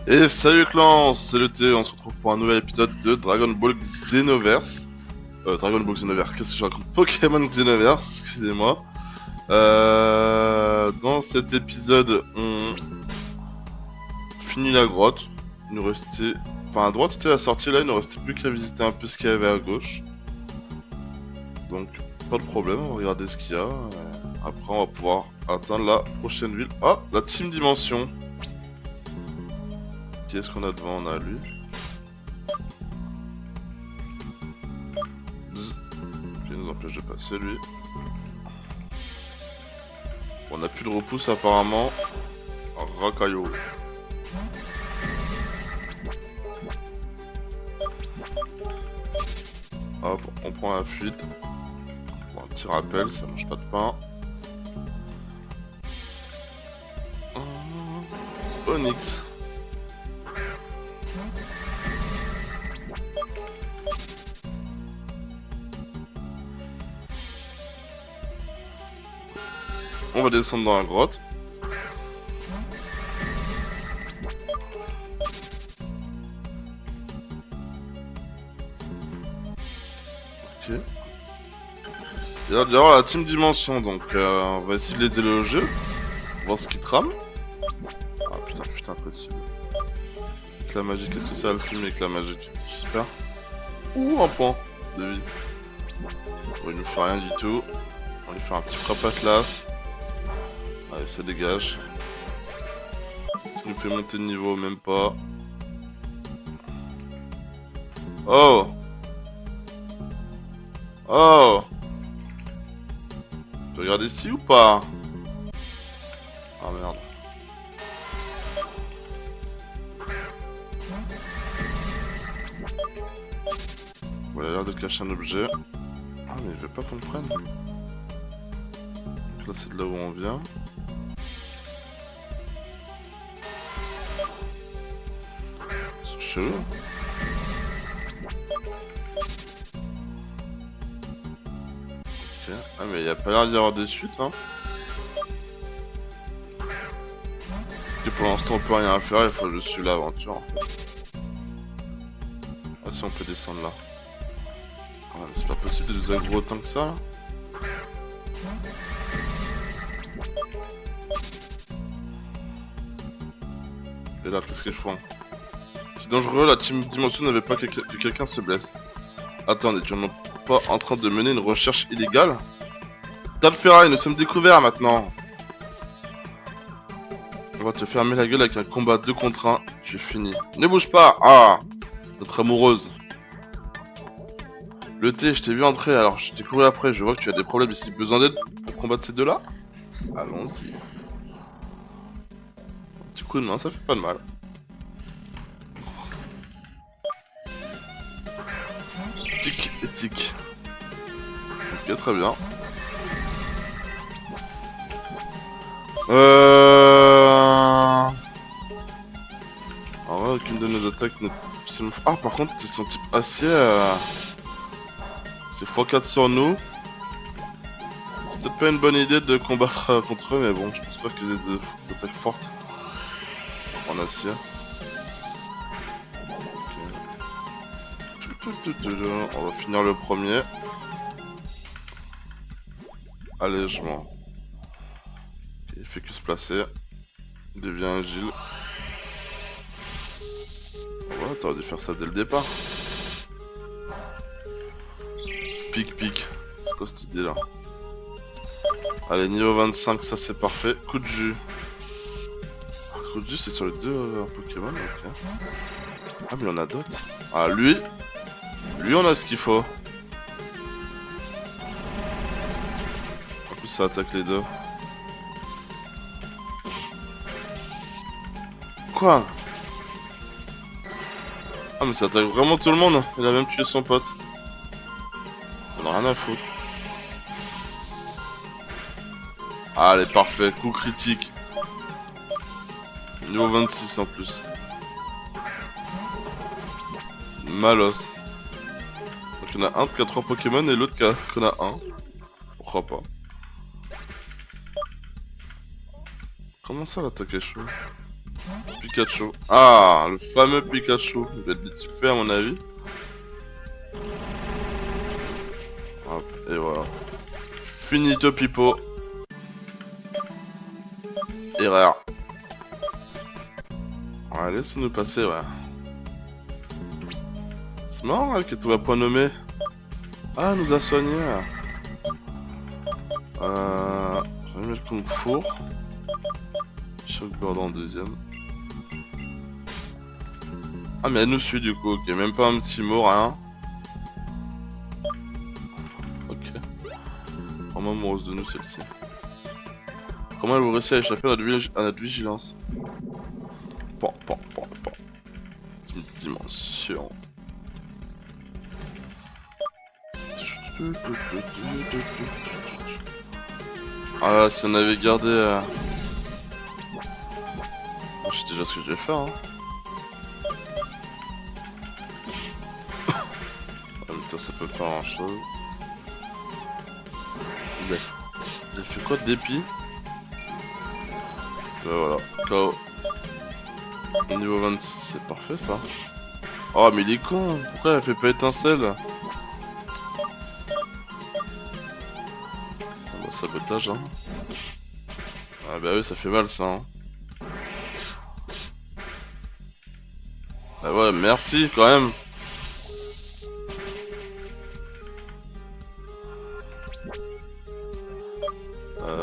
Et salut clan, c'est le T, on se retrouve pour un nouvel épisode de Dragon Ball Xenoverse. Dragon Ball Xenoverse, qu'est-ce que je raconte? Pokémon Xenoverse, excusez-moi. Dans cet épisode, on finit la grotte. Il nous restait... Enfin, à droite c'était la sortie, là il nous restait plus qu'à visiter un peu ce qu'il y avait à gauche. Donc, pas de problème, on va regarder ce qu'il y a. Après, on va pouvoir atteindre la prochaine ville. Ah, la Team Dimension. Qu'est-ce qu'on a devant? On a lui. Bzz. Qui nous empêche de passer lui. On a plus de repousse apparemment. Rakayo. Hop, on prend la fuite. Bon, un petit rappel, ça mange pas de pain. Onyx. On va descendre dans la grotte. Ok. Il y a d'ailleurs la Team Dimension, donc on va essayer de les déloger. Voir ce qu'ils trament. Ah putain, putain, impossible. Avec la magie, qu'est-ce que ça va le film avec la magie? J'espère. Ouh, un point de vie. Bon, il nous fait rien du tout. On va lui faire un petit frappe à classe. Allez, ça dégage. Ça nous fait monter de niveau, même pas. Oh! Oh! Tu regardes ici ou pas? Ah merde. Bon, il a l'air de cacher un objet. Ah mais il veut pas qu'on le prenne. Donc là c'est de là où on vient. C'est chelou. Ok. Ah mais il y a pas l'air d'y avoir des suites hein. Et pour l'instant on peut rien faire, il faut juste suivre l'aventure en fait. Ah si on peut descendre là. Ah, mais c'est pas possible de nous aggro autant que ça là. Et là qu'est-ce qu'ils font? C'est dangereux, la Team Dimension n'avait pas que quelqu'un se blesse. Attendez, tu n'es pas en train de mener une recherche illégale? Dalfera, nous sommes découverts maintenant. On va te fermer la gueule avec un combat 2 contre 1. Tu es fini. Ne bouge pas. Ah, notre amoureuse. Le T, je t'ai vu entrer, alors je t'ai couru après. Je vois que tu as des problèmes ici. Besoin d'aide pour combattre ces deux-là? Allons-y. Un petit coup de main, ça fait pas de mal. Tic et tic. Ok, très bien. Alors là, aucune de nos attaques n'est... Ah, par contre, ils sont type acier. C'est x4 sur nous. C'est peut-être pas une bonne idée de combattre contre eux, mais bon, je pense pas qu'ils aient d'attaques fortes en acier. Okay. On va finir le premier. Allègement. Okay, il fait que se placer. Il devient agile. Ouais, t'aurais dû faire ça dès le départ. Pic, pic. C'est quoi cette idée là? Allez, niveau 25, ça c'est parfait. Coup de jus. Ah, coup de jus, c'est sur les deux Pokémon, ok. Ah, mais on a d'autres. Ah, lui, on a ce qu'il faut. En plus, ça attaque les deux. Quoi? Ah, mais ça attaque vraiment tout le monde. Il a même tué son pote. On a rien à foutre. Allez, parfait. Coup critique. Niveau 26 en plus. Malos. Donc il y en a un qui a 3 Pokémon et l'autre qui en a un. Pourquoi pas? Comment ça l'attaque est chaud? Pikachu. Ah, le fameux Pikachu. Il va être vite fait à mon avis. Hop, et voilà. Finito Pipo. Erreur. Ouais, laisse-nous passer, ouais. C'est marrant, hein, que tu vas pas nommer. Ah, elle nous a soigné. Je vais mettre Kung Fu. Shockbird en deuxième. Ah, mais elle nous suit du coup, ok. Même pas un petit mot, rien. Ok. Vraiment amoureuse de nous, celle-ci. Comment elle vous réussit à échapper à notre vigilance? Bon. Dimension. Ah là, si on avait gardé... Je sais déjà ce que je vais faire, hein. En même temps, ça peut faire grand chose. Il a fait quoi de dépit? Voilà, KO. Niveau 26, c'est parfait ça. Oh mais il est con, pourquoi elle fait pas étincelle? Ah bah sabotage hein. Ah bah oui ça fait mal ça hein. Ah ouais merci quand même.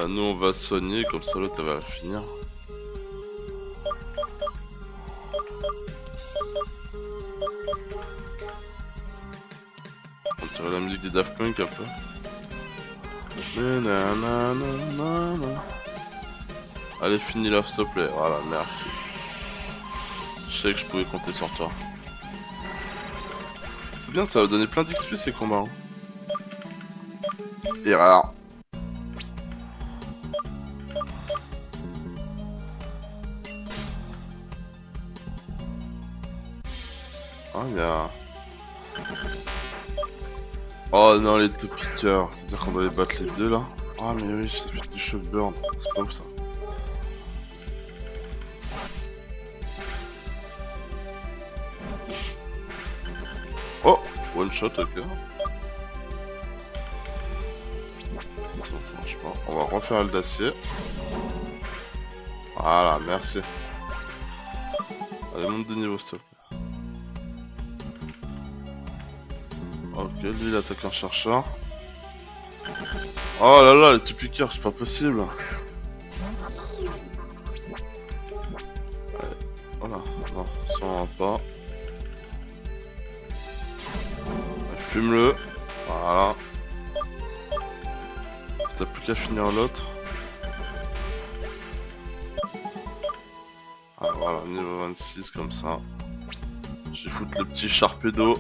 Nous on va soigner comme ça l'autre elle va finir. On dirait la musique des Daft Punk un peu. Allez finis là s'il te plaît, voilà merci. Je savais que je pouvais compter sur toi. C'est bien ça va donner plein d'XP ces combats hein. Erreur. Ah y'a... Oh non les deux piqueurs, c'est-à-dire qu'on va les battre les deux là. Ah mais oui, ça fait du Shockbird, c'est pas ouf ça. Oh, one shot, ok. Ça marche pas. On va refaire le d'acier. Voilà, merci. Allez, monte de niveau, s'il te plaît. Ok, lui il attaque un chercheur. Oh là là, les two piqueurs, c'est pas possible. Allez, voilà, non, ça on va pas. Fume-le. Voilà. T'as plus qu'à finir l'autre. Ah voilà, niveau 26 comme ça. Je vais foutre le petit Sharpedo.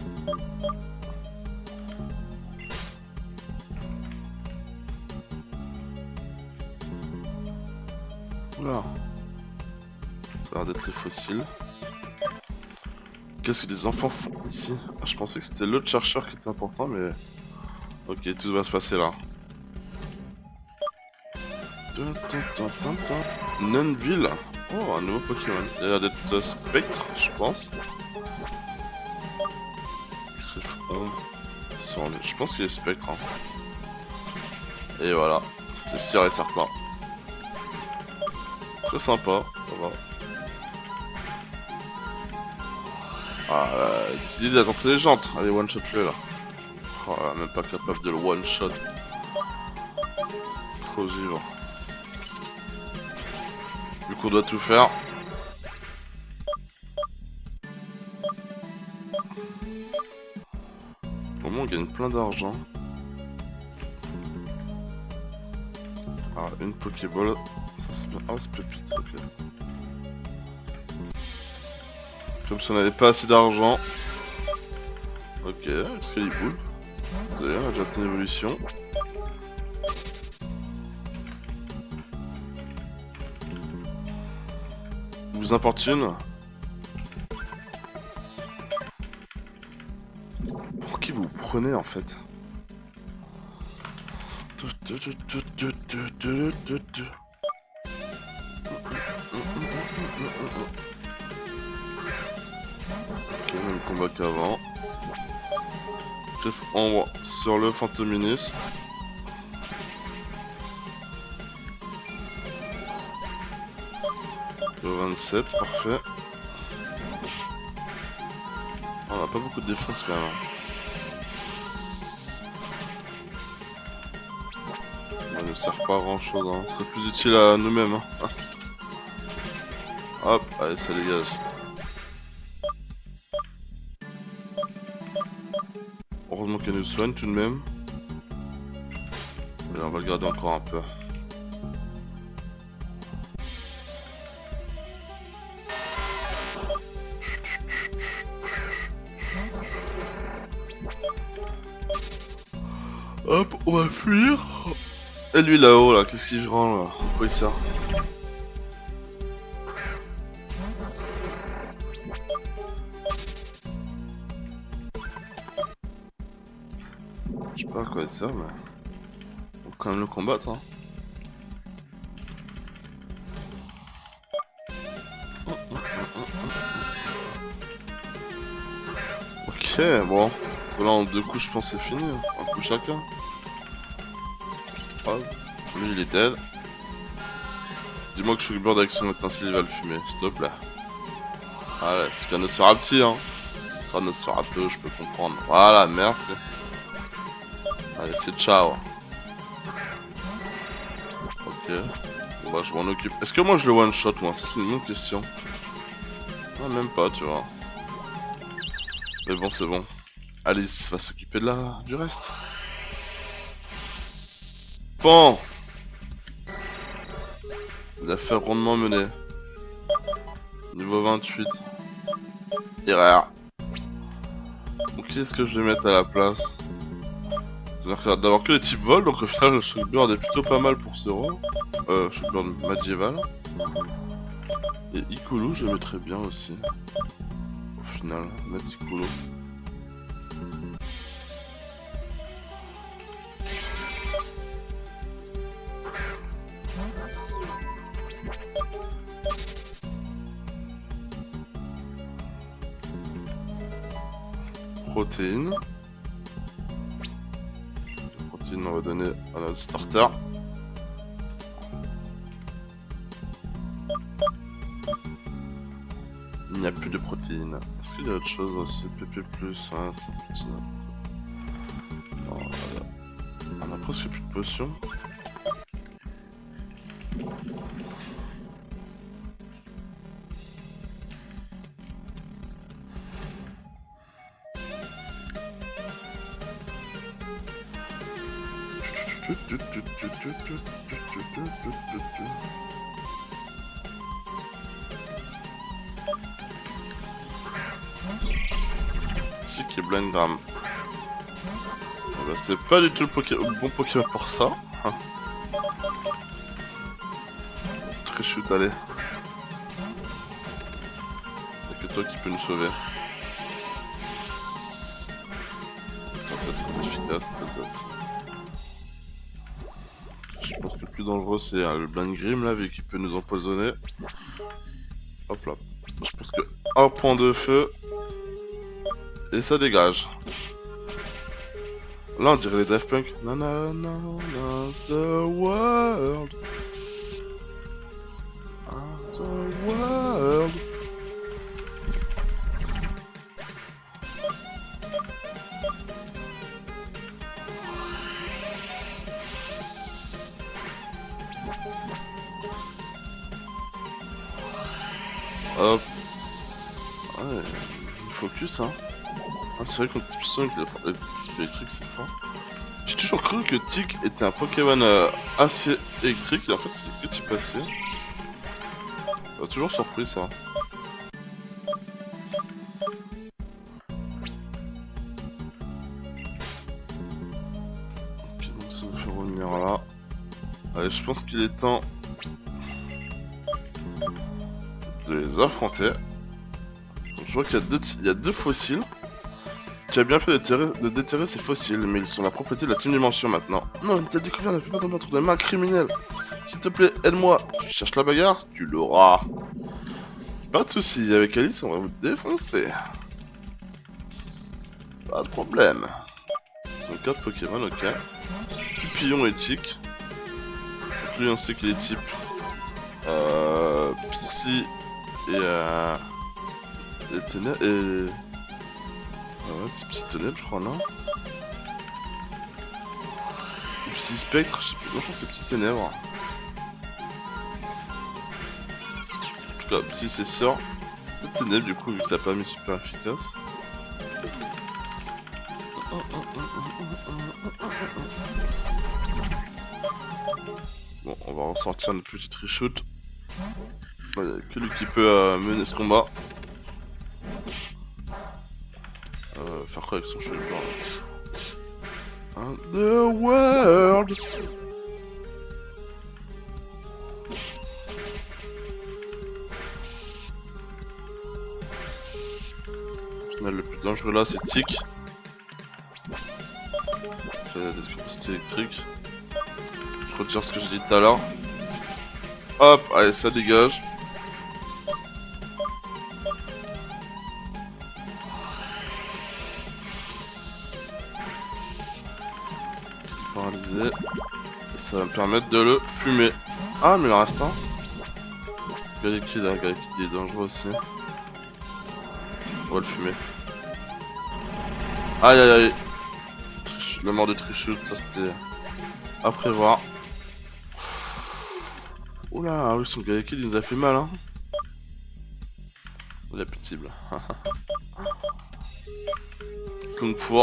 Oula. Ça a l'air d'être les fossiles. Qu'est-ce que des enfants font ici? Ah, je pensais que c'était l'autre chercheur qui était important, mais... Ok, tout va se passer là. Nunville. Oh, un nouveau Pokémon. Il a l'air d'être Spectre, je pense. Je pense qu'il est Spectre. Hein. Et voilà, c'était sûr et certain. Très sympa, ça va. Ah, décidé d'être intelligente. Allez, one shot le là. Oh là, même pas capable de le one shot. Trop vivant. Du coup, on doit tout faire. Au moins, on gagne plein d'argent. Ah, une Pokéball. Ça, c'est bien. Ah, c'est pépite, ok. Comme si on n'avait pas assez d'argent. Ok, est-ce qu'il boule? Vous savez, on a déjà une évolution. Vous importune? Pour qui vous prenez en fait? Ok, même combat qu'avant. Chef ombre sur le Fantominus. Le 27, parfait. Oh, on a pas beaucoup de défense quand même. On ne sert pas à grand chose, hein. Ce serait plus utile à nous-mêmes. Hein. Hop, allez, ça dégage. Heureusement qu'elle nous soigne tout de même. Et on va le garder encore un peu. Hop, on va fuir. Et lui là-haut, là, qu'est-ce qu'il rend là? Quoi il sert? Je sais pas à quoi il sert, mais on va quand même le combattre. Hein. Ok, bon. Là en 2 coups, je pense c'est fini. Hein. Un coup chacun. Hop. Lui il est dead. Dis-moi que Sugbird avec son étincelle il va le fumer, s'il te plaît. Allez, c'est qu'un Nosferatu, hein. Un Nosferatu, je peux comprendre. Voilà, merci. Allez, c'est ciao. Ok. Bon bah je m'en occupe. Est-ce que moi je le one shot moi? Ça c'est une bonne question. Ah, même pas, tu vois. Mais bon, c'est bon. Alice va s'occuper du reste. Bon. L'affaire rondement menée. Niveau 28. Erreur. Donc qui est-ce que je vais mettre à la place? C'est-à-dire d'avoir que les types vol, donc au final le Shockbird est plutôt pas mal pour ce rôle. Shockbird médiéval. Et Ikulu je mettrais bien aussi. Au final, mettre Ikulu. Protéines. Les protéines on va donner à notre starter. Il n'y a plus de protéines. Est-ce qu'il y a autre chose aussi? PP+, hein, c'est petit. Non, voilà. On a presque plus de potions. Ici qui est Blengram. Bah, c'est pas du tout le bon Pokémon pour ça. Hein. Très chute, allez. Y'a que toi qui peux nous sauver. Ça peut être efficace, peut-être. Je pense que le plus dangereux c'est le Blengram là, vu qu'il peut nous empoisonner. Hop là. Je pense que un point de feu. Et ça dégage. Là on dirait les Daft Punk. Na na na na the world. The world. Hop. Ouais, focus hein. Ah, c'est vrai qu'on type 5 électrique c'est fort. J'ai toujours cru que Tic était un Pokémon acier électrique et en fait c'est que type acier. Ça m'a toujours surpris ça. Ok donc ça nous fait revenir là. Allez je pense qu'il est temps de les affronter. Donc, je vois qu'il y a deux fossiles. Tu as bien fait de déterrer ces fossiles, mais ils sont la propriété de la Team Dimension maintenant. Non, une telle découverte ne peut pas tomber entre des mains criminelles. S'il te plaît, aide-moi. Tu cherches la bagarre, tu l'auras. Pas de soucis, avec Alice, on va vous défoncer. Pas de problème. Son 4 Pokémon, ok. Pupillon et Chic. Lui, on sait qu'il est type Psy et Ténèbres. Et. Ouais, c'est Psy Ténèbres, je crois, non? Ou Psy Spectre, je sais plus. Non, je crois que c'est Psy Ténèbres. En tout cas, Psy, c'est sûr. Ténèbres, du coup, vu que ça n'a pas mis super efficace. Bon, on va ressortir notre petite reshoot. Il n'y a que lui qui peut mener ce combat. Faire quoi avec son cheveu blanc là? Underworld. Au final, le plus dangereux là, c'est Tic. J'ai des capacités électriques. Je retire ce que j'ai dit tout à l'heure. Hop, allez, ça dégage. Paralysé. Et ça va me permettre de le fumer. Ah, mais il en reste un. Galekid, hein, Galekid il est dangereux aussi. On va le fumer. Aïe aïe aïe. La mort de Trichute, ça c'était à prévoir. Oula, oui, son Galekid il nous a fait mal, hein. Il a plus de cible. Kung Fu.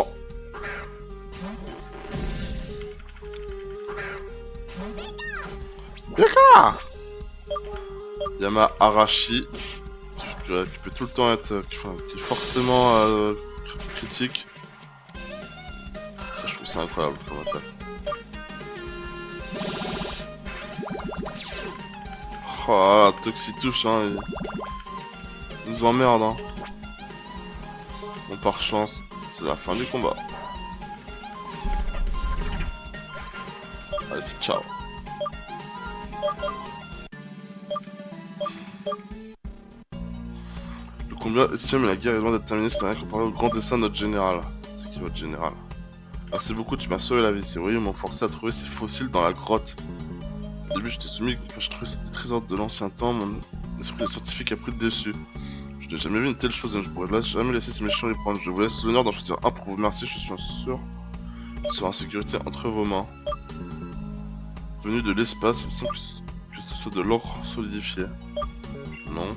D'accord. Yama Arashi. Qui peut tout le temps être. Qui est forcément critique. Ça, je trouve ça incroyable comme attaque. Oh, la Toxi touche, hein. Il nous emmerde, hein. Bon, par chance, c'est la fin du combat. Allez, c'est ciao. Le combat estime la guerre est loin d'être terminée, c'est rien comparé au grand dessin de notre général. C'est qui votre général? Merci beaucoup, tu m'as sauvé la vie. Ces voyous m'ont forcé à trouver ces fossiles dans la grotte. Au début, j'étais soumis quand je trouvais ces trésors de l'ancien temps. Mon esprit de scientifique a pris le dessus. Je n'ai jamais vu une telle chose, et je pourrais jamais laisser ces méchants les prendre. Je vous laisse l'honneur d'en choisir un pour vous remercier. Je suis sûr qu'il sera en sécurité entre vos mains. Venu de l'espace, il semble que ce soit de l'encre solidifiée. Non.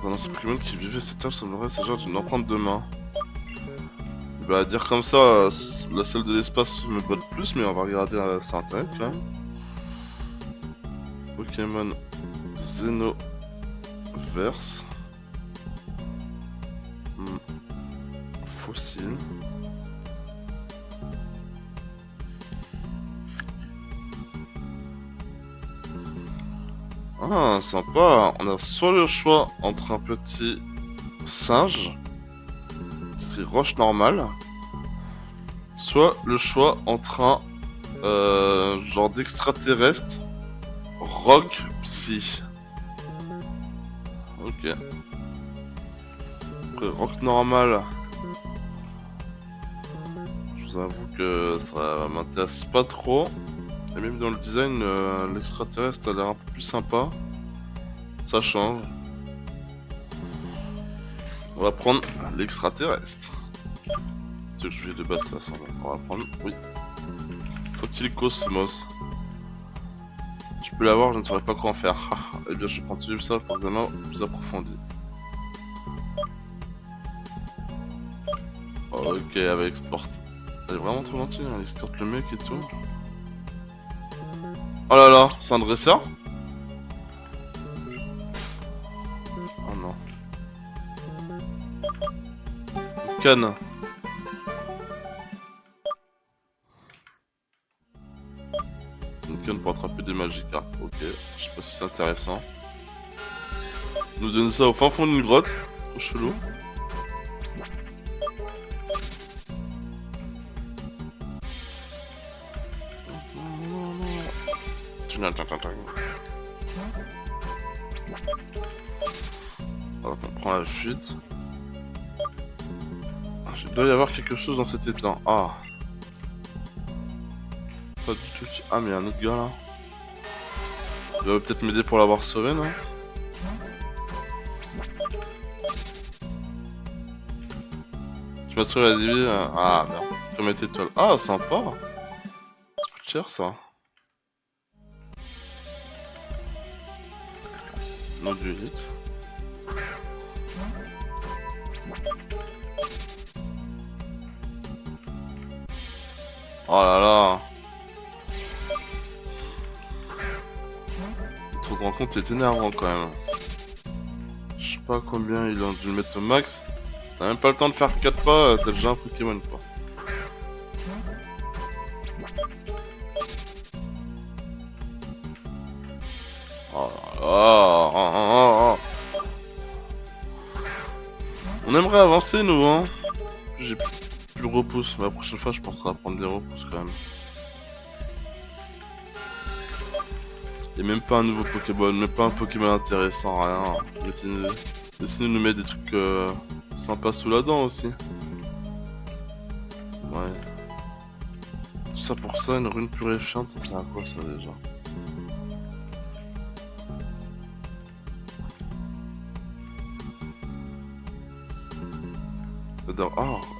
Dans un ancien Pokémon qui vivait cette terre, semblerait s'agir d'une empreinte de main. Bah, à dire comme ça, la salle de l'espace me botte plus, mais on va regarder sur internet quand même. Pokémon Xenoverse. Fossile. Ah, sympa. On a soit le choix entre un petit singe, c'est roche normale, soit le choix entre un genre d'extraterrestre rock psy. Ok. Après, rock normal, je vous avoue que ça m'intéresse pas trop. Et même dans le design, l'extraterrestre a l'air un peu plus sympa. Ça change. On va prendre l'extraterrestre. C'est le sujet de base, ça semble. On va prendre, oui. Fossile Cosmos. Tu peux l'avoir, je ne saurais pas quoi en faire. Eh bien, je prends tout ça pour un examen plus approfondi. Ok, avec Sport. Elle est vraiment trop gentille, hein. Il escorte le mec et tout. Oh là là, c'est un dresseur? Oh non. Une canne. Une canne pour attraper des Magikarp. Ok, je sais pas si c'est intéressant. Nous donne ça au fin fond d'une grotte. Trop chelou. Hop, on prend la fuite. Il doit y avoir quelque chose dans cet étang. Ah. Pas du tout. Ah, mais il y a un autre gars là. Il va peut-être m'aider pour l'avoir sauvé, non? Tu m'as sauvé la vie. Ah, merde. Première étoile. Ah, sympa. Ça coûte cher ça. Nom du hit. Oh là là. Le tour de rencontre est énervant quand même. Je sais pas combien il a dû le mettre au max. T'as même pas le temps de faire 4 pas, t'as déjà un Pokémon quoi. Oh là là. Oh. On aimerait avancer nous hein. J'ai plus le repousse, mais la prochaine fois je penserai à prendre des repousses quand même. Y'a même pas un nouveau Pokéball, même pas un Pokémon intéressant, rien. Essayez de nous mettre des trucs sympas sous la dent aussi. Ouais. Tout ça pour ça, une rune purifiante, ça sert à quoi ça déjà?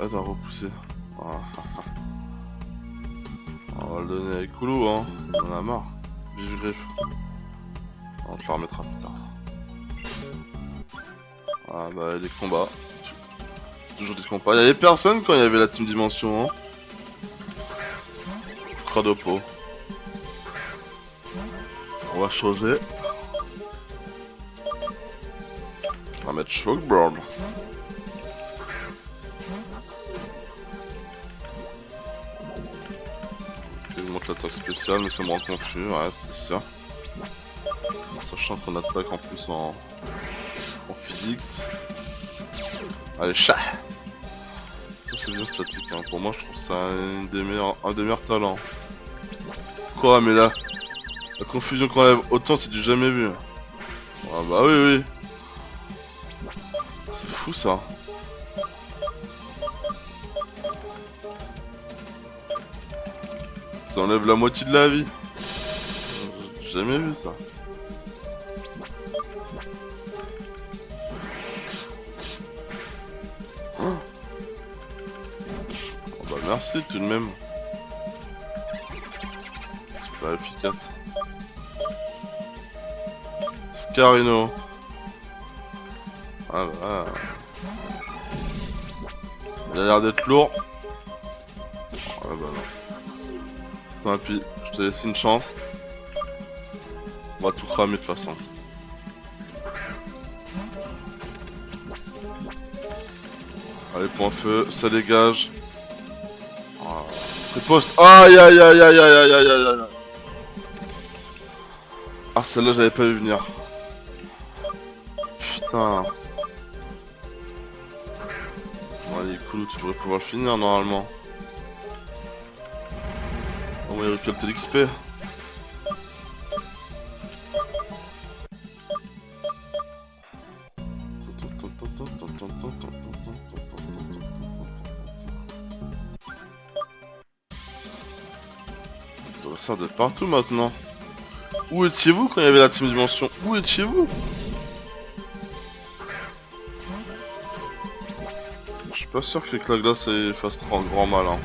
Aide à repousser. Ah. On va le donner avec Koulou hein, on en a marre. Vive griffe. On te la remettra plus tard. Ah bah les combats. Toujours des combats. Il y avait personne quand il y avait la team dimension hein. Cradopo. On va choisir. On va mettre Shockboard. Il montre l'attaque spéciale mais ça me rend confus, ouais c'était sûr. Sachant qu'on attaque en plus en physique. Allez, chat. Ça c'est bien statique, hein. Pour moi je trouve ça un des meilleurs talents. Quoi, mais là, la confusion qu'on enlève autant c'est du jamais vu. Ah bah oui. C'est fou ça. Ça enlève la moitié de la vie. J'ai jamais vu ça. Oh bah merci tout de même. Super efficace. Scarino. Ah bah. Il a l'air d'être lourd. Ah bah non. Tant pis, je te laisse une chance. On va tout cramer de toute façon. Allez, point feu, ça dégage. Riposte. Aïe. Ah, celle-là, j'avais pas vu venir. Putain. Bon, allez, cool, tu devrais pouvoir le finir normalement. On va y récolter l'XP. On doit sortir de partout maintenant. Où étiez-vous quand il y avait la team dimension? Où étiez-vous? Je suis pas sûr que la glace fasse trop grand mal hein.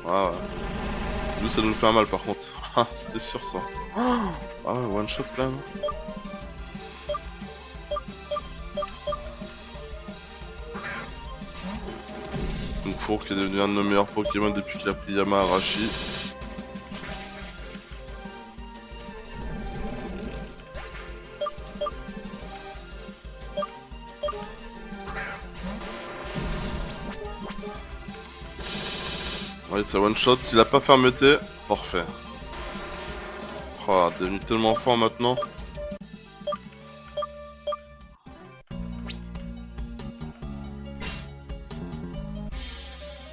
Ouais. Nous ça nous fait un mal par contre. Ah c'était sûr ça. Ah ouais one shot quand même. Donc Four qui est devenu un de nos meilleurs Pokémon depuis qu'il a pris Yama-Arashi. Ouais, c'est one shot, s'il a pas fermeté, parfait. Oh, devenu tellement fort maintenant.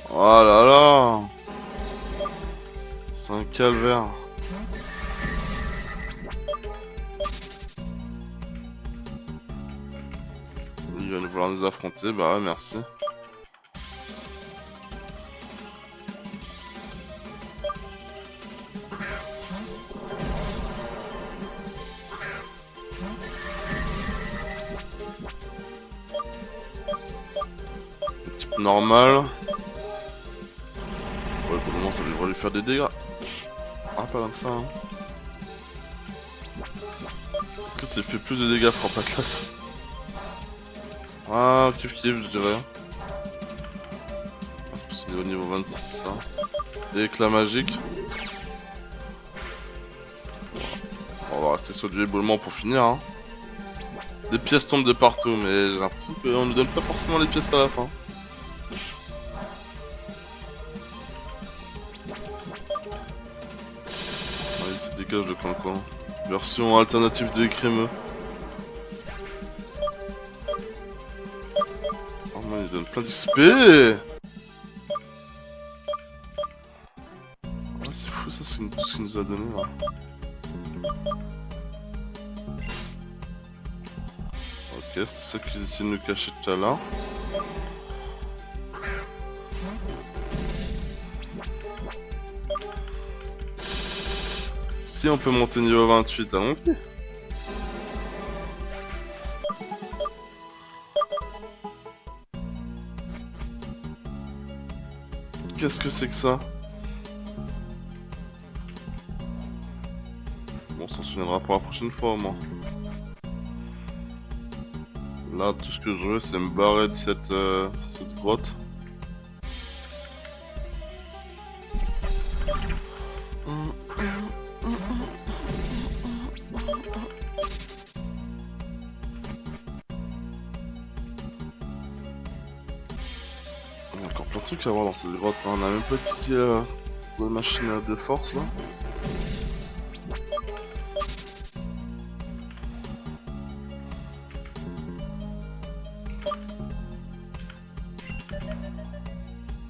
Oh là là. C'est un calvaire. Il va vouloir nous affronter, bah ouais, merci. Type normal. Ouais, pour le moment, ça devrait lui faire des dégâts. Ah, pas comme ça, hein. Est-ce que ça fait plus de dégâts frappe à classe? Ah, kiff kiff, je dirais. Parce qu'il est au niveau 26, ça. Et éclat magique. On va rester sur du éboulement pour finir, hein. Des pièces tombent de partout, mais j'ai l'impression qu'on ne donne pas forcément les pièces à la fin. Allez, c'est dégage le coin. Version alternative de écrémeux. Oh man, il donne plein d'XP. Ouais, c'est fou ça, c'est tout ce qu'il nous a donné là. Ok, c'est ça qu'ils essaient de nous cacher tout à l'heure. Si on peut monter niveau 28, allons-y. Qu'est-ce que c'est que ça? Bon, on s'en souviendra pour la prochaine fois au moins. Là, tout ce que je veux, c'est me barrer de cette grotte. Il y a encore plein de trucs à voir dans cette grotte, hein. On a même pas utilisé la machine de force là.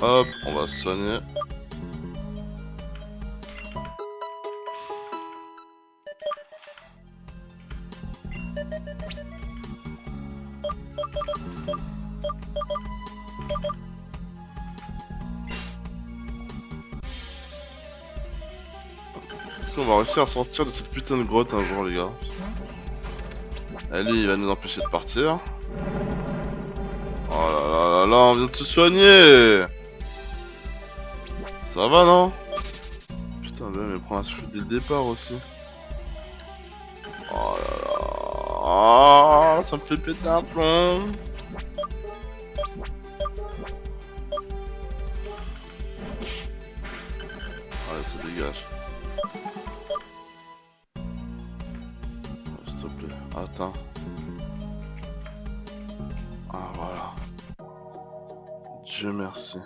Hop, on va se soigner. Est-ce qu'on va réussir à sortir de cette putain de grotte un jour, les gars? Allez, il va nous empêcher de partir. Oh là là là là, on vient de se soigner. Ça va, non? Putain, mais prends la chute dès le départ aussi. Oh là là. Oh, ça me fait péter un plomb. Allez, ça dégage. S'il te plaît, attends. Ah, voilà. Dieu merci.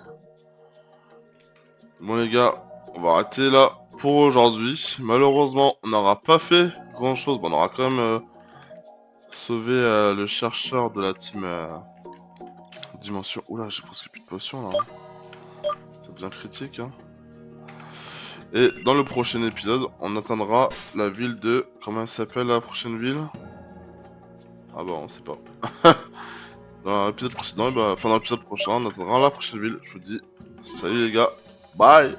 Bon les gars, on va arrêter là pour aujourd'hui. Malheureusement, on n'aura pas fait grand chose. Bon, on aura quand même sauvé le chercheur de la team Dimension. Oula, j'ai presque plus de potions là. Ça devient critique, hein. Et dans le prochain épisode, on atteindra la ville de... Comment elle s'appelle la prochaine ville? Ah bah on sait pas. Dans l'épisode précédent, bah, enfin dans l'épisode prochain, on atteindra la prochaine ville. Je vous dis salut les gars, bye.